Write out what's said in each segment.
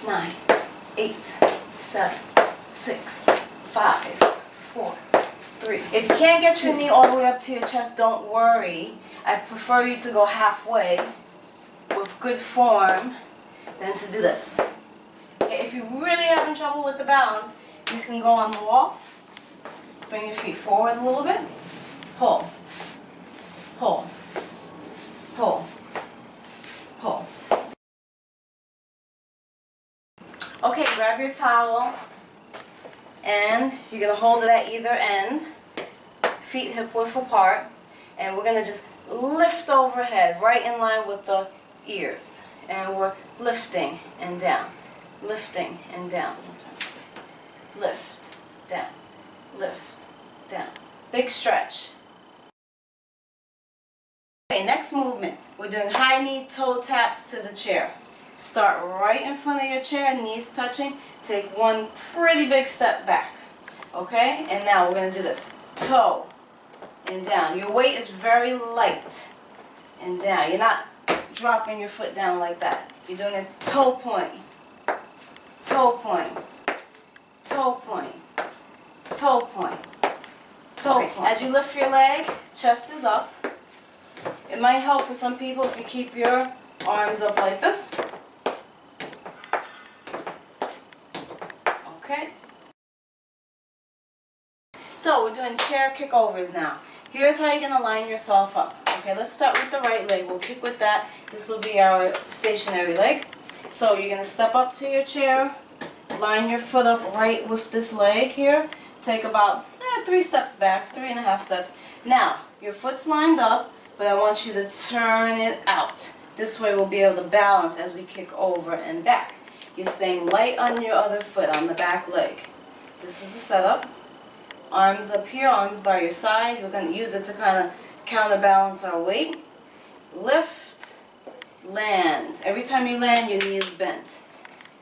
9, 8, 7, 6, 5, 4, 3. If you can't get your knee all the way up to your chest, don't worry. I prefer you to go halfway with good form than to do this. Okay, if you're really having trouble with the balance, you can go on the wall. Bring your feet forward a little bit. Pull. Pull. Pull. Pull. Okay, grab your towel and you're going to hold it at either end, feet hip width apart, and we're going to just lift overhead right in line with the ears. And we're lifting and down, lifting and down. Lift, down, lift, down. Big stretch. Okay, next movement. We're doing high knee toe taps to the chair. Start right in front of your chair, knees touching. Take one pretty big step back. Okay? And now we're going to do this. Toe and down. Your weight is very light. And down. You're not dropping your foot down like that. You're doing a toe point. Toe point. Toe point. Toe point. Toe point. As you lift your leg, chest is up. It might help for some people if you keep your arms up like this. Okay. So we're doing chair kickovers now. Here's how you're going to line yourself up. Okay, let's start with the right leg. We'll kick with that. This will be our stationary leg. So you're going to step up to your chair, line your foot up right with this leg here. Take about 3 steps back, 3.5 steps. Now, your foot's lined up, but I want you to turn it out. This way we'll be able to balance as we kick over and back. You're staying light on your other foot, on the back leg. This is the setup. Arms up here, arms by your side. We're going to use it to kind of counterbalance our weight. Lift, land. Every time you land, your knee is bent.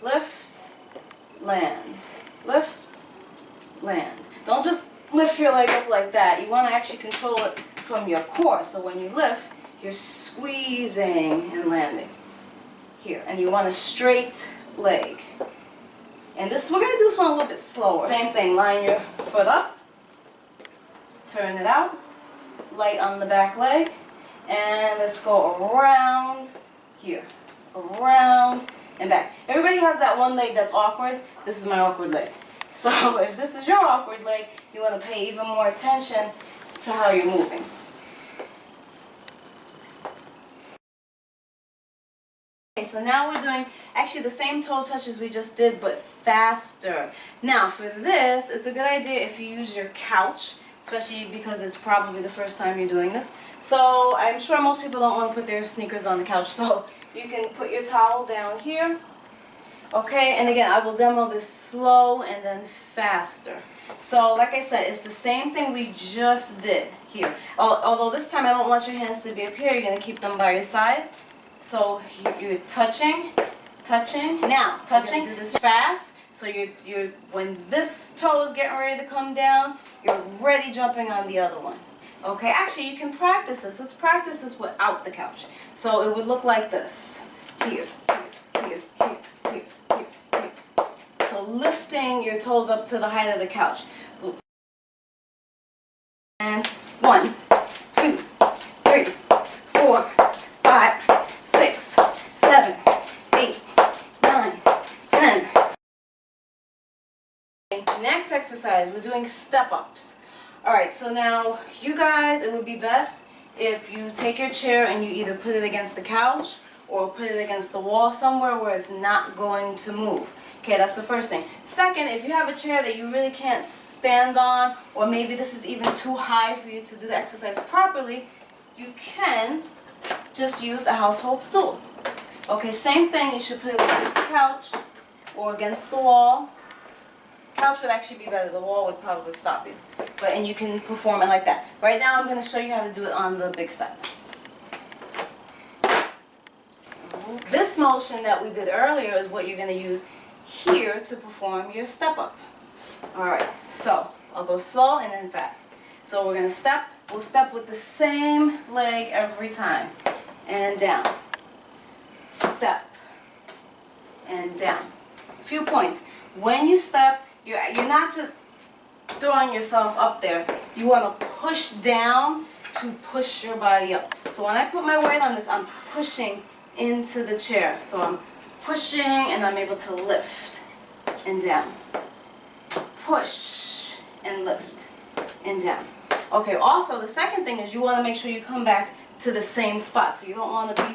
Lift, land. Lift, land. Don't just lift your leg up like that. You want to actually control it from your core. So when you lift, you're squeezing and landing. Here. And you want a straight leg. And this, we're going to do this one a little bit slower. Same thing. Line your foot up. Turn it out. Light on the back leg. And let's go around here. Around and back. Everybody has that one leg that's awkward. This is my awkward leg. So if this is your awkward leg, you want to pay even more attention to how you're moving. Okay, so now we're doing actually the same toe touches we just did, but faster. Now for this, it's a good idea if you use your couch, especially because it's probably the first time you're doing this. So I'm sure most people don't want to put their sneakers on the couch, so you can put your towel down here. Okay, and again, I will demo this slow and then faster. So like I said, it's the same thing we just did here. Although this time I don't want your hands to be up here, you're going to keep them by your side. So you're touching, touching, now touching. Do this fast. So you're when this toe is getting ready to come down, you're already jumping on the other one. Okay, actually you can practice this. Let's practice this without the couch. So it would look like this. Here, here, here, here, here, here, here. So lifting your toes up to the height of the couch. And 1, 2, 3, 4, 5, 6, 7, 8, 9, 10. Next exercise, we're doing step-ups. Alright, so now you guys, it would be best if you take your chair and you either put it against the couch or put it against the wall somewhere where it's not going to move. Okay, that's the first thing. Second, if you have a chair that you really can't stand on, or maybe this is even too high for you to do the exercise properly, you can just use a household stool. Okay, same thing, you should put it against the couch or against the wall. Couch would actually be better, the wall would probably stop you. And you can perform it like that. Right now I'm going to show you how to do it on the big step. This motion that we did earlier is what you're going to use here to perform your step up. Alright, so I'll go slow and then fast. So we're going to step, we'll step with the same leg every time. And down. Step. And down. few points. When you step, you're not just throwing yourself up there. You want to push down to push your body up. So when I put my weight on this, I'm pushing into the chair. So I'm pushing and I'm able to lift and down. Push and lift and down. Okay, also the second thing is you want to make sure you come back to the same spot. So you don't want to be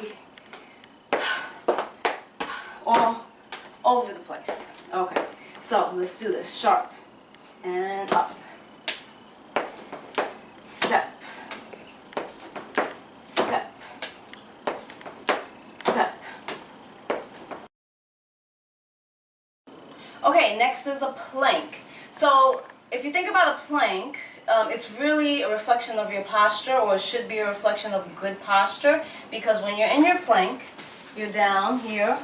all over the place. Okay, so let's do this. Sharp and up. Step. Step. Step. Okay, next is a plank. So if you think about a plank, it's really a reflection of your posture, or it should be a reflection of good posture, because when you're in your plank, you're down here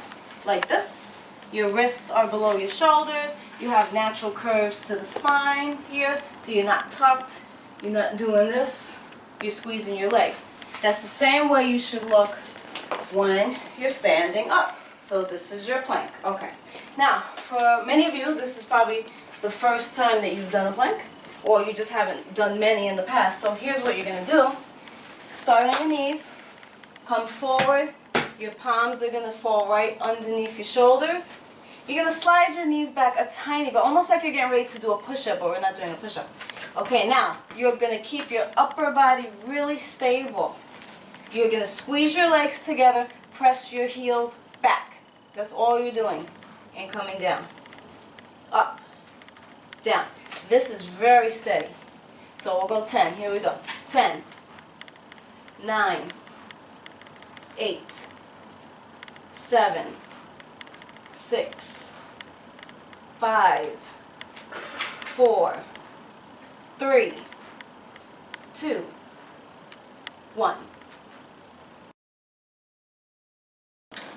like this. Your wrists are below your shoulders. You have natural curves to the spine here, so you're not tucked. You're not doing this. You're squeezing your legs. That's the same way you should look when you're standing up. So this is your plank. Okay. Now, for many of you, this is probably the first time that you've done a plank, or you just haven't done many in the past. So here's what you're going to do. Start on your knees. Come forward. Your palms are going to fall right underneath your shoulders. You're going to slide your knees back a tiny bit, almost like you're getting ready to do a push-up, but we're not doing a push-up. Okay, now, you're going to keep your upper body really stable. You're going to squeeze your legs together, press your heels back. That's all you're doing. And coming down. Up. Down. This is very steady. So we'll go 10. Here we go. 10. 9. 8. 7. 6. 5. 4. 3. 2. 1.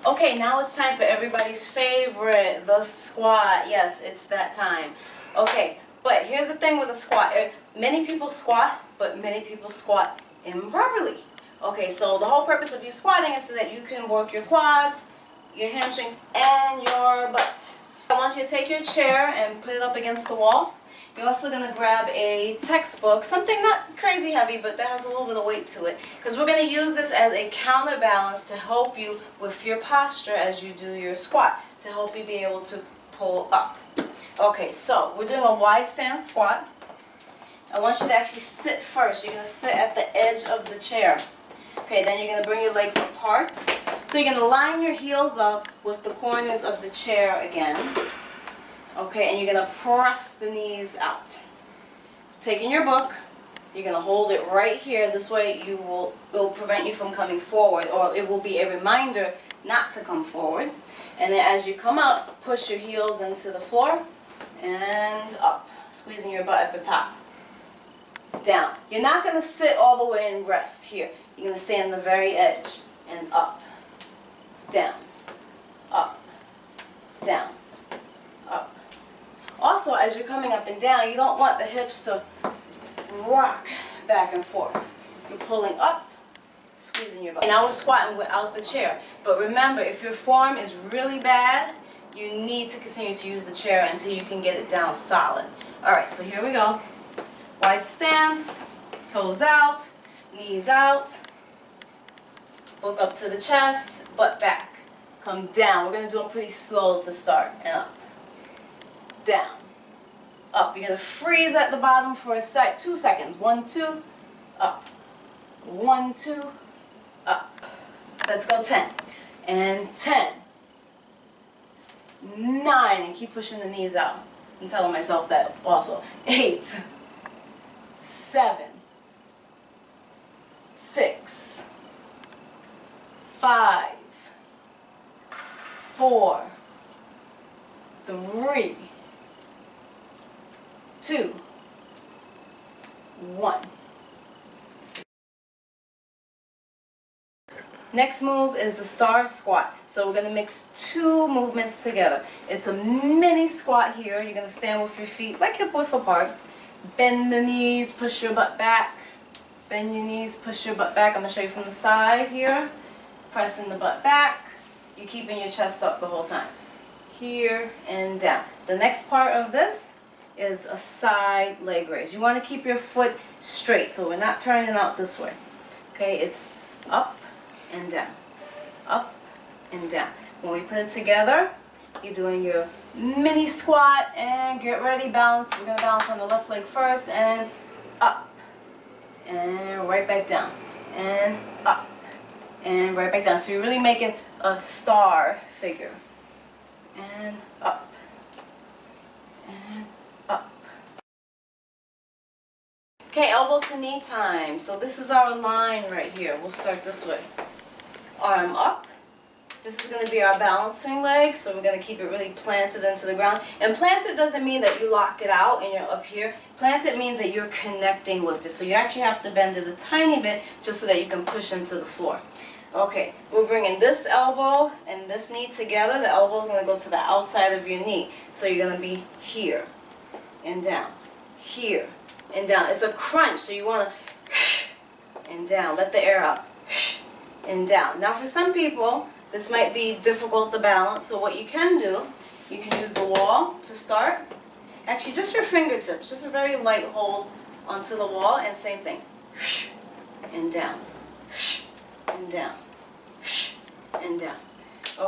Okay, now it's time for everybody's favorite, the squat. Yes, it's that time. Okay, but here's the thing with a squat. Many people squat, but many people squat improperly. Okay, so the whole purpose of you squatting is so that you can work your quads, your hamstrings, and your butt. I want you to take your chair and put it up against the wall. You're also going to grab a textbook, something not crazy heavy, but that has a little bit of weight to it, because we're going to use this as a counterbalance to help you with your posture as you do your squat, to help you be able to pull up. Okay, so we're doing a wide stance squat. I want you to actually sit first. You're going to sit at the edge of the chair. Okay, then you're going to bring your legs apart. So you're going to line your heels up with the corners of the chair again. Okay, and you're going to press the knees out. Taking your book, you're going to hold it right here. This way it will prevent you from coming forward, or it will be a reminder not to come forward. And then as you come up, push your heels into the floor and up, squeezing your butt at the top. Down. You're not going to sit all the way and rest here. You're going to stay on the very edge and up, down, up, down, up. Also, as you're coming up and down, you don't want the hips to rock back and forth. You're pulling up, squeezing your butt. And now we're squatting without the chair. But remember, if your form is really bad, you need to continue to use the chair until you can get it down solid. Alright, so here we go. Wide stance, toes out, knees out, book up to the chest, butt back. Come down. We're going to do them pretty slow to start. And up. Down. Up. You're going to freeze at the bottom for 2 seconds. 1, 2, up. 1, 2, up. Let's go 10. And 10. 9. And keep pushing the knees out. I'm telling myself that also. 8. 7. 6. 5. 4. 3. 2. 1. Next move is the star squat. So we're going to mix 2 movements together. It's a mini squat here. You're going to stand with your feet like hip width apart. Bend the knees, push your butt back. Bend your knees, push your butt back. I'm going to show you from the side here. Pressing the butt back. You're keeping your chest up the whole time. here, and down. The next part of this is a side leg raise. You want to keep your foot straight, so we're not turning out this way. Okay, it's up and down, up and down. When we put it together, you're doing your mini squat, and get ready, balance. We're going to balance on the left leg first, and up, and right back down, and up, and right back down. So you're really making a star figure. And up, and up. Okay, elbow to knee time. So this is our line right here. We'll start this way. Arm up. This is going to be our balancing leg, so we're going to keep it really planted into the ground. And planted doesn't mean that you lock it out and you're up here. Planted means that you're connecting with it. So you actually have to bend it a tiny bit just so that you can push into the floor. Okay, we're bringing this elbow and this knee together. The elbow is going to go to the outside of your knee. So you're going to be here and down, here and down. It's a crunch, so you want to and down. Let the air out and down. Now for some people, this might be difficult to balance. So what you can do, you can use the wall to start. Actually, just your fingertips, just a very light hold onto the wall, and same thing, and down, and down, and down.